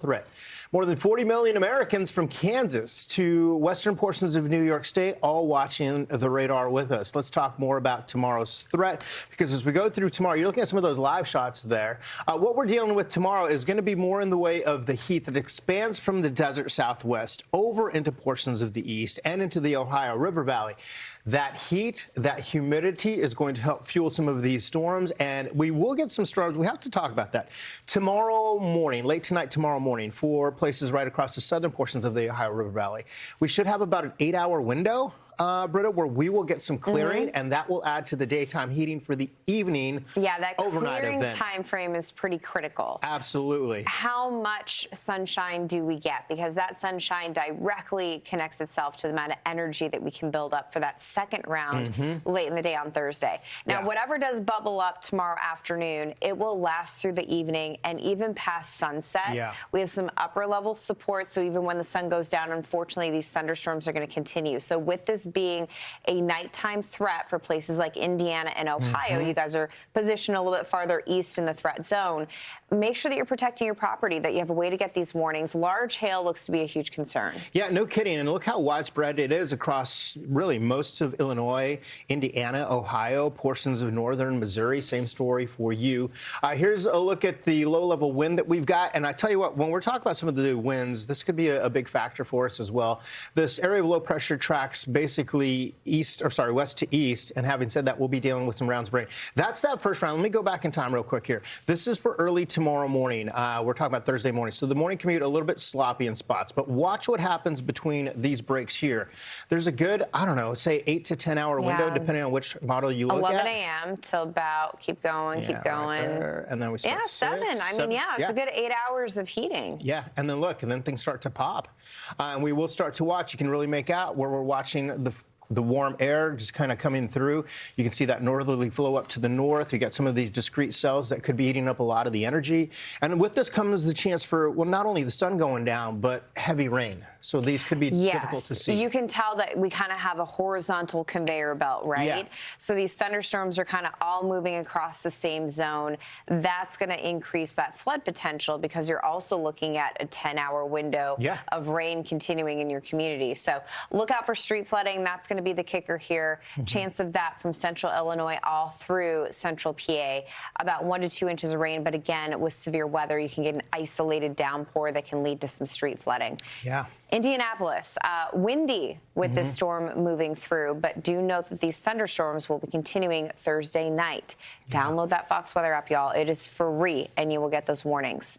threat. More than 40 million Americans from Kansas to western portions of New York State all watching the radar with us. Let's talk more about tomorrow's threat, because as we go through tomorrow, you're looking at some of those live shots there. What we're dealing with tomorrow is going to be more in the way of the heat that expands from the desert southwest over into portions of the east and into the Ohio River Valley. That heat, that humidity is going to help fuel some of these storms, and we will get some storms. We have to talk about that tomorrow morning, late tonight, tomorrow morning, for places right across the southern portions of the Ohio River Valley. We should have about an 8-hour window, Britta, where we will get some clearing, and that will add to the daytime heating for the evening. Yeah, that overnight clearing event. time frame is pretty critical. Absolutely. How much sunshine do we get? Because that sunshine directly connects itself to the amount of energy that we can build up for that second round late in the day on Thursday. Now, whatever does bubble up tomorrow afternoon, it will last through the evening and even past sunset. Yeah. We have some upper level support, so even when the sun goes down, unfortunately, these thunderstorms are going to continue. So with this being a nighttime threat for places like Indiana and Ohio, you guys are positioned a little bit farther east in the threat zone. Make sure that you're protecting your property, that you have a way to get these warnings. Large hail looks to be a huge concern. Yeah, no kidding. And look how widespread it is across really most of Illinois, Indiana, Ohio, portions of northern Missouri. Same story for you. Here's a look at the low-level wind that we've got. And I tell you what, when we're talking about some of the winds, this could be a big factor for us as well. This area of low pressure tracks basically west to east. And having said that, we'll be dealing with some rounds of rain. That's that first round. Let me go back in time real quick here. This is for early tomorrow morning. We're talking about Thursday morning. So the morning commute, a little bit sloppy in spots. But watch what happens between these breaks here. There's a good, I don't know, say 8 to 10 hour window, depending on which model you look at. 11 a.m. till about, keep going. Right, and then we start 7. I mean, it's a good 8 hours of heating. Yeah, and then look, and then things start to pop. And we will start to watch. You can really make out where we're watching the warm air just kind of coming through. You can see that northerly flow up to the north. You got some of these discrete cells that could be eating up a lot of the energy. And with this comes the chance for, well, not only the sun going down, but heavy rain. So these could be difficult to see. You can tell that we kind of have a horizontal conveyor belt, right? Yeah. So these thunderstorms are kind of all moving across the same zone. That's going to increase that flood potential, because you're also looking at a 10-hour window of rain continuing in your community. So look out for street flooding. That's going to be the kicker here. Chance of that from central Illinois all through central PA. About 1 to 2 inches of rain, but again, with severe weather, you can get an isolated downpour that can lead to some street flooding. Yeah. Indianapolis, windy with this storm moving through, but do note that these thunderstorms will be continuing Thursday night. Download that Fox Weather app, y'all. It is free, and you will get those warnings.